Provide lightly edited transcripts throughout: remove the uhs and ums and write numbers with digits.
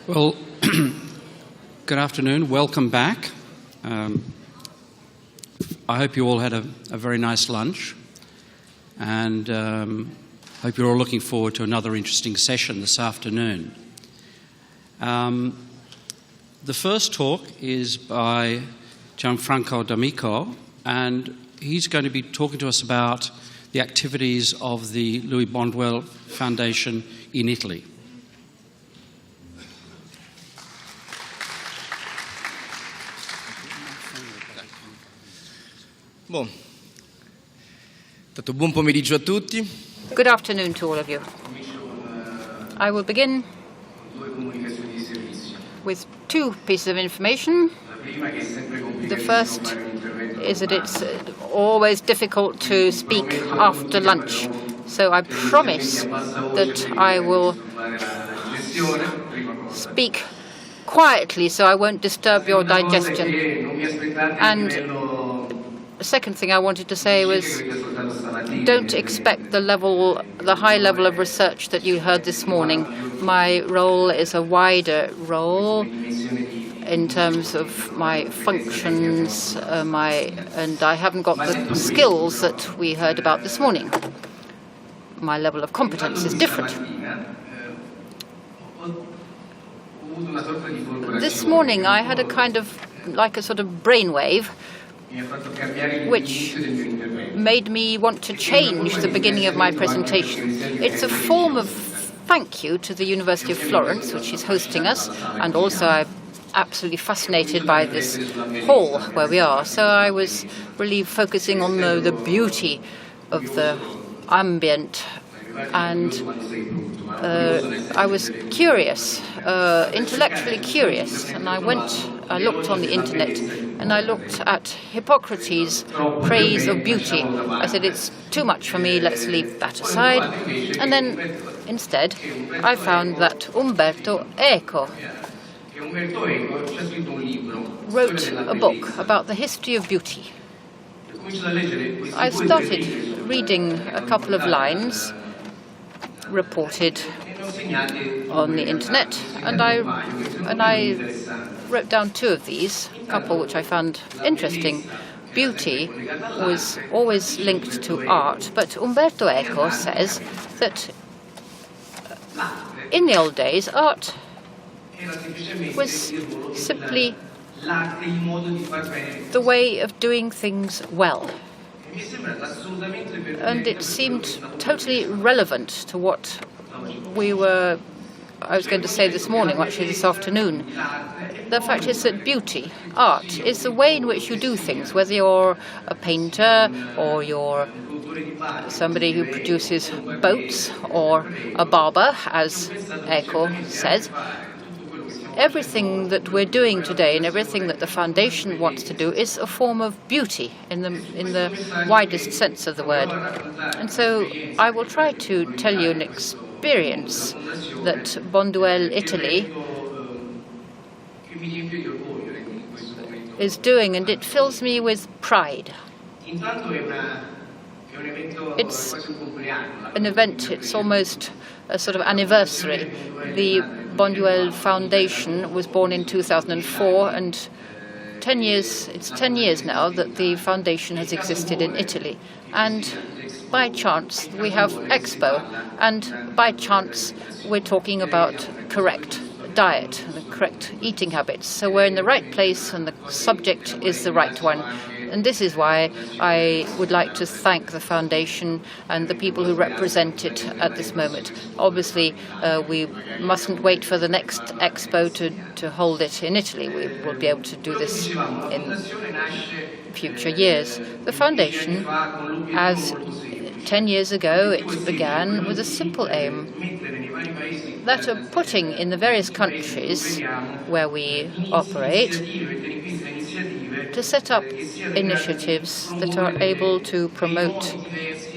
Well, good afternoon. Welcome back. I hope you all had a very nice lunch, and hope you're all looking forward to another interesting session this afternoon. The first talk is by Gianfranco D'Amico, and he's going to be talking to us about the activities of the Louis Bonduelle Foundation in Italy. Buon pomeriggio a tutti. Good afternoon to all of you. I will begin with two pieces of information. The first is that it's always difficult to speak after lunch, so I promise that I will speak quietly so I won't disturb your digestion. And the second thing I wanted to say was, don't expect the high level of research that you heard this morning. My role is a wider role in terms of my functions, and I haven't got the skills that we heard about this morning. My level of competence is different. This morning I had a sort of brainwave, which made me want to change the beginning of my presentation. It's a form of thank you to the University of Florence, which is hosting us, and also I'm absolutely fascinated by this hall where we are. So I was really focusing on the beauty of the ambient, and I was curious, intellectually curious, and I looked on the internet, and I looked at Hippocrates' praise of beauty. I said, it's too much for me, let's leave that aside. And then, instead, I found that Umberto Eco wrote a book about the history of beauty. I started reading a couple of lines reported on the internet, and I wrote down two of these, a couple which I found interesting. Beauty was always linked to art, but Umberto Eco says that in the old days, art was simply the way of doing things well. And it seemed totally relevant to what I was going to say this morning, actually this afternoon. The fact is that beauty, art, is the way in which you do things, whether you're a painter or you're somebody who produces boats or a barber, as Eco says. Everything that we're doing today and everything that the foundation wants to do is a form of beauty in the widest sense of the word. And so I will try to tell you an experience that Bonduelle Italy is doing, and it fills me with pride. It's an event, it's almost a sort of anniversary. The Bonduelle Foundation was born in 2004, and it's 10 years now that the foundation has existed in Italy. And by chance, we have Expo, and by chance, we're talking about correct diet, the correct eating habits. So we're in the right place, and the subject is the right one. And this is why I would like to thank the foundation and the people who represent it at this moment. Obviously, we mustn't wait for the next Expo to hold it in Italy. We will be able to do this in future years. The foundation, as 10 years ago, it began with a simple aim, that of putting in the various countries where we operate to set up initiatives that are able to promote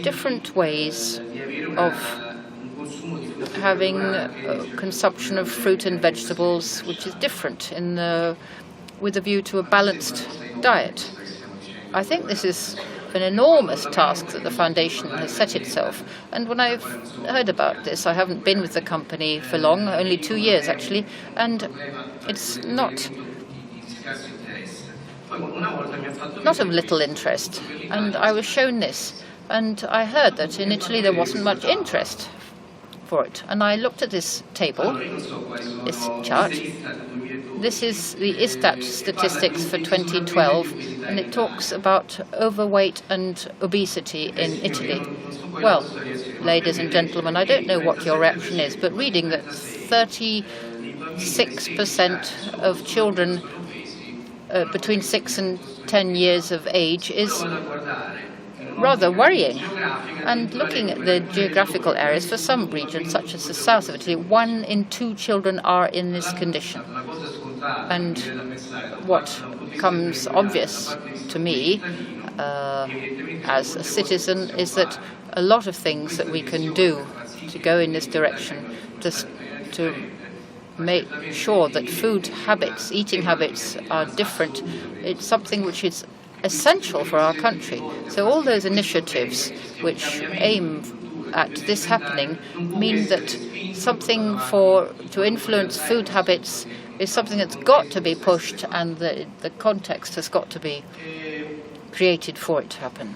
different ways of having consumption of fruit and vegetables, which is different with a view to a balanced diet. I think this is an enormous task that the foundation has set itself. And when I've heard about this, I haven't been with the company for long, only 2 years actually, and it's not of little interest. And I was shown this, and I heard that in Italy there wasn't much interest for it. And I looked at this table, this chart. This is the ISTAT statistics for 2012, and it talks about overweight and obesity in Italy. Well, ladies and gentlemen, I don't know what your reaction is, but reading that 36% of children between 6 and 10 years of age is rather worrying. And looking at the geographical areas, for some regions, such as the south of Italy, 1 in 2 children are in this condition. And what comes obvious to me as a citizen is that a lot of things that we can do to go in this direction, just to make sure that food habits, eating habits are different, it's something which is essential for our country. So all those initiatives which aim at this happening mean that something to influence food habits is something that's got to be pushed, and the context has got to be created for it to happen.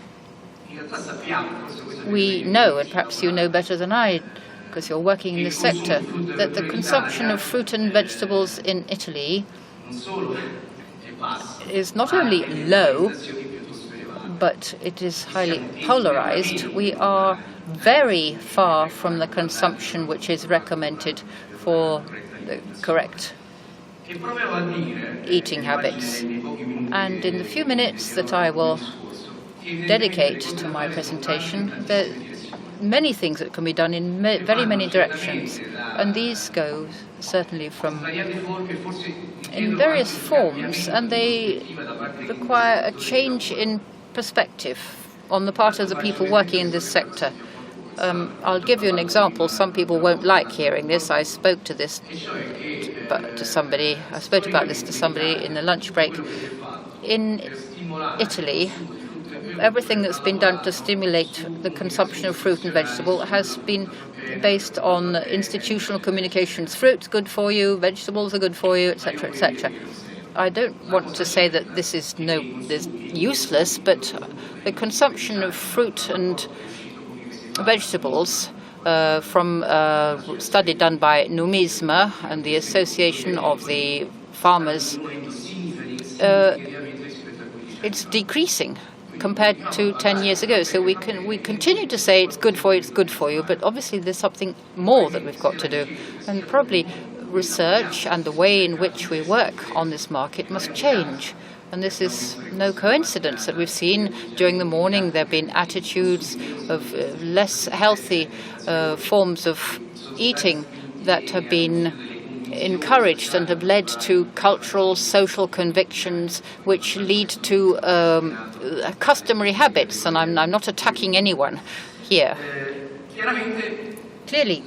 We know, and perhaps you know better than I, because you're working in this sector, that the consumption of fruit and vegetables in Italy is not only low, but it is highly polarized. We are very far from the consumption which is recommended for the correct eating habits. And in the few minutes that I will dedicate to my presentation, there are many things that can be done in very many directions, and these go certainly in various forms, and they require a change in perspective on the part of the people working in this sector. I'll give you an example. Some people won't like hearing this. I spoke about this to somebody in the lunch break. In Italy, everything that's been done to stimulate the consumption of fruit and vegetable has been based on institutional communications. Fruit's good for you, vegetables are good for you, etc., etc. I don't want to say that this is useless, but the consumption of fruit and vegetables from a study done by Numisma and the Association of the Farmers, it's decreasing compared to 10 years ago. So we continue to say it's good for you, but obviously there's something more that we've got to do. And probably research and the way in which we work on this market must change. And this is no coincidence that we've seen during the morning there have been attitudes of less healthy forms of eating that have been encouraged and have led to cultural, social convictions which lead to customary habits. And I'm not attacking anyone here. Clearly,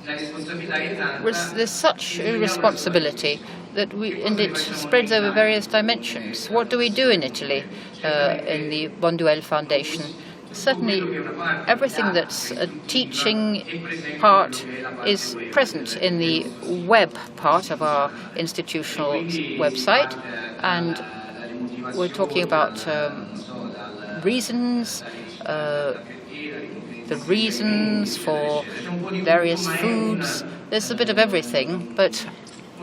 there's such a responsibility and it spreads over various dimensions. What do we do in Italy in the Bonduelle Foundation? Certainly, everything that's a teaching part is present in the web part of our institutional website, and we're talking about reasons, the reasons for various foods. There's a bit of everything, but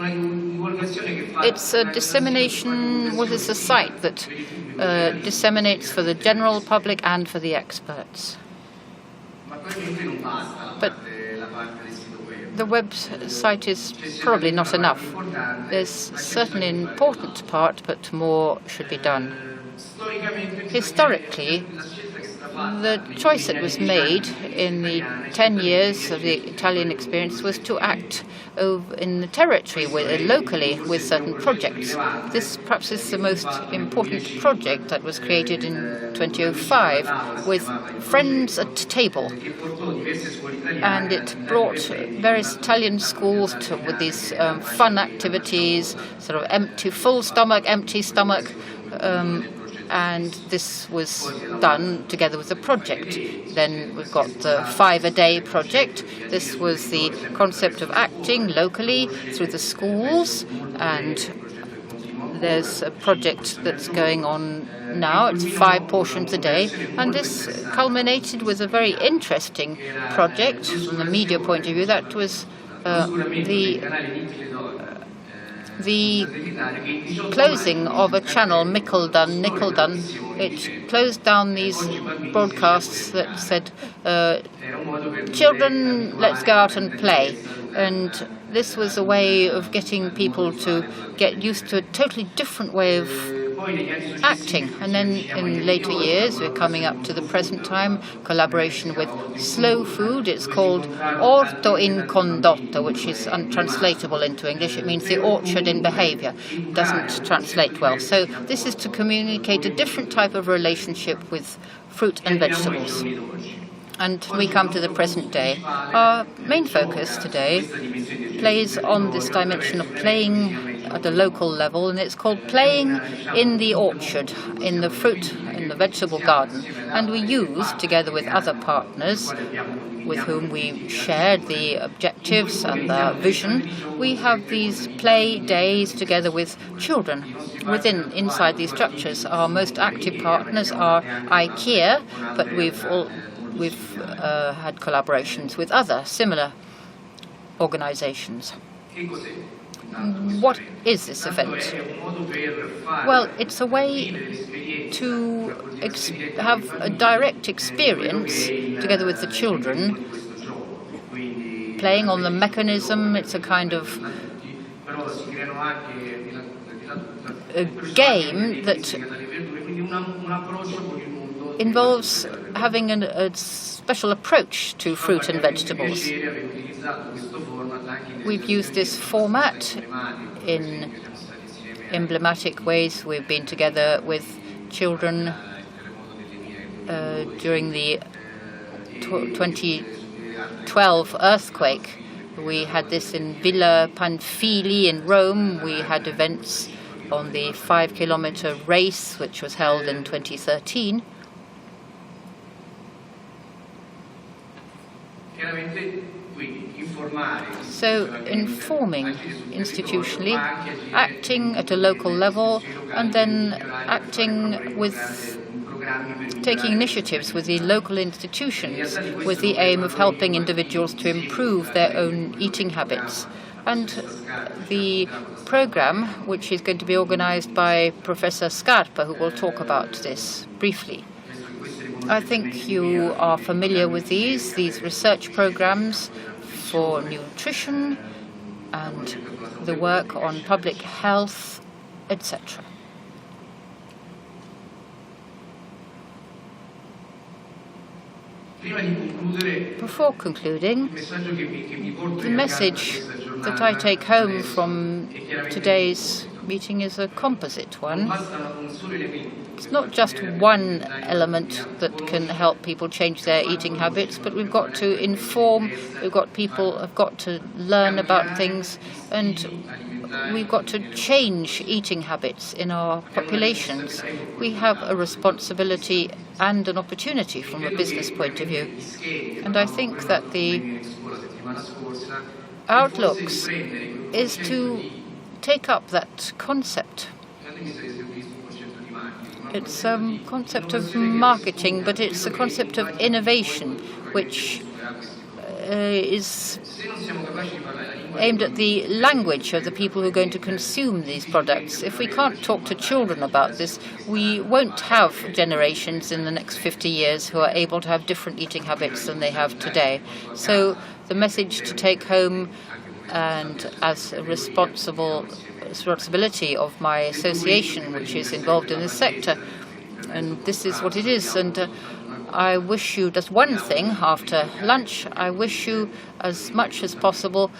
it's a dissemination. It's a site that disseminates for the general public and for the experts. But the website is probably not enough. There's certainly an important part, but more should be done. Historically, the choice that was made in the 10 years of the Italian experience was to act in the territory, locally, with certain projects. This perhaps is the most important project that was created in 2005 with Friends at Table. And it brought various Italian schools with these fun activities, sort of full stomach, empty stomach, and this was done together with a project. Then we've got the 5-a-day project. This was the concept of acting locally through the schools, and there's a project that's going on now. It's 5 portions a day, and this culminated with a very interesting project from the media point of view. That was the closing of a channel, Nickeldun. It closed down these broadcasts that said, children, let's go out and play. And this was a way of getting people to get used to a totally different way of acting. And then in later years, we're coming up to the present time, collaboration with Slow Food. It's called Orto in Condotta, which is untranslatable into English. It means the orchard in behavior. It doesn't translate well. So this is to communicate a different type of relationship with fruit and vegetables. And we come to the present day. Our main focus today plays on this dimension of playing at a local level, and it's called Playing in the Orchard, in the fruit, in the vegetable garden. And we use, together with other partners with whom we shared the objectives and the vision, we have these play days together with children inside these structures. Our most active partners are IKEA, but we've had collaborations with other similar organizations. What is this event? Well, it's a way to have a direct experience together with the children, playing on the mechanism. It's a kind of a game that involves having a special approach to fruit and vegetables. We've used this format in emblematic ways. We've been together with children during the 2012 earthquake. We had this in Villa Panfili in Rome. We had events on the 5-kilometer race, which was held in 2013. So informing institutionally, acting at a local level, and then acting with taking initiatives with the local institutions with the aim of helping individuals to improve their own eating habits. And the program, which is going to be organized by Professor Scarpa, who will talk about this briefly. I think you are familiar with these research programs for nutrition and the work on public health, etc. Before concluding, the message that I take home from today's meeting is a composite one. It's not just one element that can help people change their eating habits, but we've got to inform, people have got to learn about things, and we've got to change eating habits in our populations. We have a responsibility and an opportunity from a business point of view. And I think that the outlooks is to take up that concept. It's a concept of marketing, but it's a concept of innovation, which is aimed at the language of the people who are going to consume these products. If we can't talk to children about this, we won't have generations in the next 50 years who are able to have different eating habits than they have today. So the message to take home, and as a responsibility of my association, which is involved in this sector, and this is what it is. And I wish you just one thing after lunch. I wish you as much as possible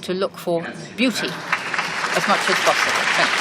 to look for beauty as much as possible. Thank you.